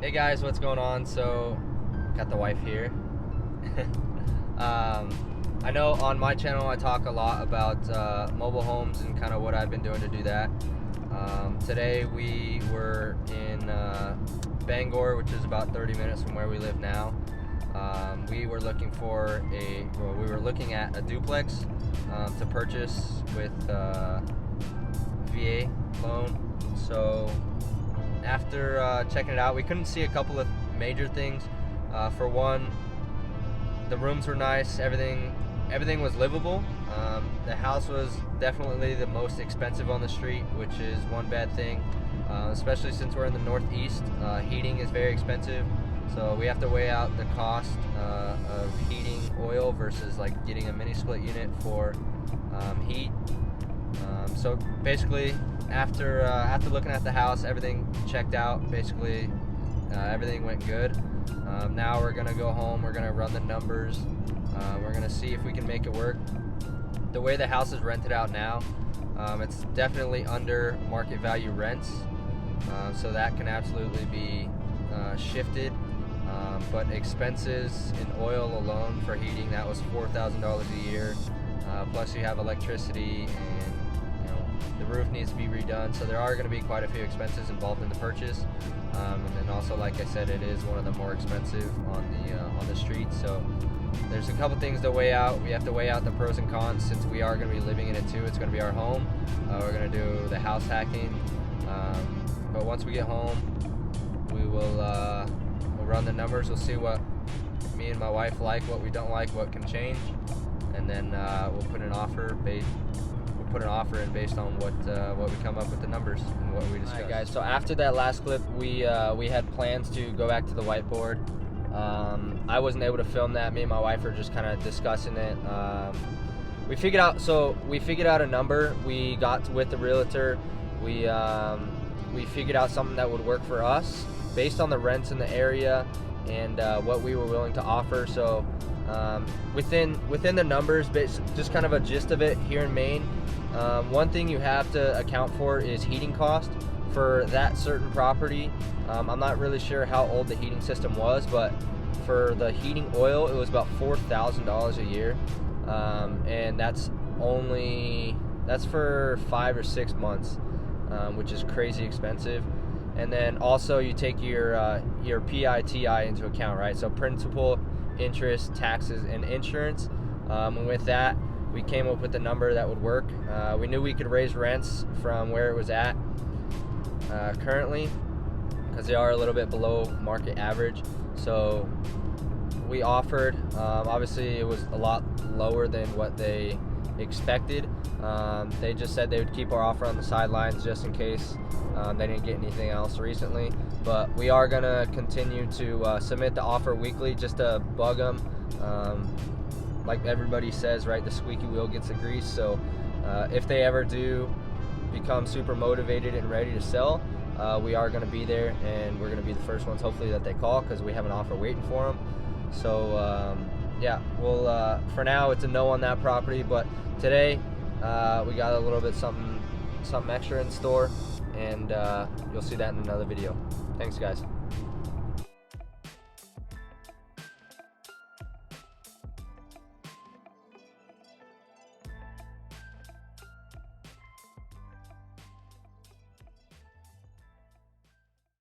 Hey guys, what's going on? So, got the wife here. I know on my channel I talk a lot about mobile homes and kind of what I've been doing to do that. Today we were in Bangor, which is about 30 minutes from where we live now. We were looking at a duplex to purchase with VA loan. So after checking it out, we couldn't see a couple of major things. For one, the rooms were nice, everything was livable. The house was definitely the most expensive on the street, which is one bad thing, especially since we're in the Northeast. Heating is very expensive, so we have to weigh out the cost of heating oil versus like getting a mini split unit for heat. So basically, after looking at the house, everything checked out. Basically, everything went good. Now we're gonna go home. We're gonna run the numbers. We're gonna see if we can make it work. The way the house is rented out now, it's definitely under market value rents, so that can absolutely be shifted. But expenses in oil alone for heating, that was $4,000 a year. Plus you have electricity, and the roof needs to be redone. So there are going to be quite a few expenses involved in the purchase. And then also, like I said, it is one of the more expensive on the street. So there's a couple things to weigh out. We have to weigh out the pros and cons, since we are going to be living in it too. It's going to be our home. We're going to do the house hacking. But once we get home, we'll run the numbers. We'll see what me and my wife like, what we don't like, what can change, and then we'll put an offer in based on what we come up with, the numbers and what we discuss. All right, guys. So after that last clip, we had plans to go back to the whiteboard. I wasn't able to film that. Me and my wife were just kind of discussing it. We figured out a number. We got with the realtor. We figured out something that would work for us based on the rents in the area and what we were willing to offer. So within the numbers, just kind of a gist of it here in Maine. One thing you have to account for is heating cost for that certain property. I'm not really sure how old the heating system was, but for the heating oil, it was about $4,000 a year, and that's for 5 or 6 months, which is crazy expensive. And then also you take your PITI into account, right? So principal, interest, taxes, and insurance. And with that, we came up with a number that would work. We knew we could raise rents from where it was at currently, because they are a little bit below market average. So we offered, obviously it was a lot lower than what they expected. They just said they would keep our offer on the sidelines just in case they didn't get anything else recently. But we are gonna continue to submit the offer weekly just to bug them. Like everybody says, right, the squeaky wheel gets the grease. So if they ever do become super motivated and ready to sell, we are going to be there, and we're going to be the first ones hopefully that they call, because we have an offer waiting for them. So yeah, we'll for now it's a no on that property, but today we got a little bit something extra in store, and you'll see that in another video. Thanks, guys.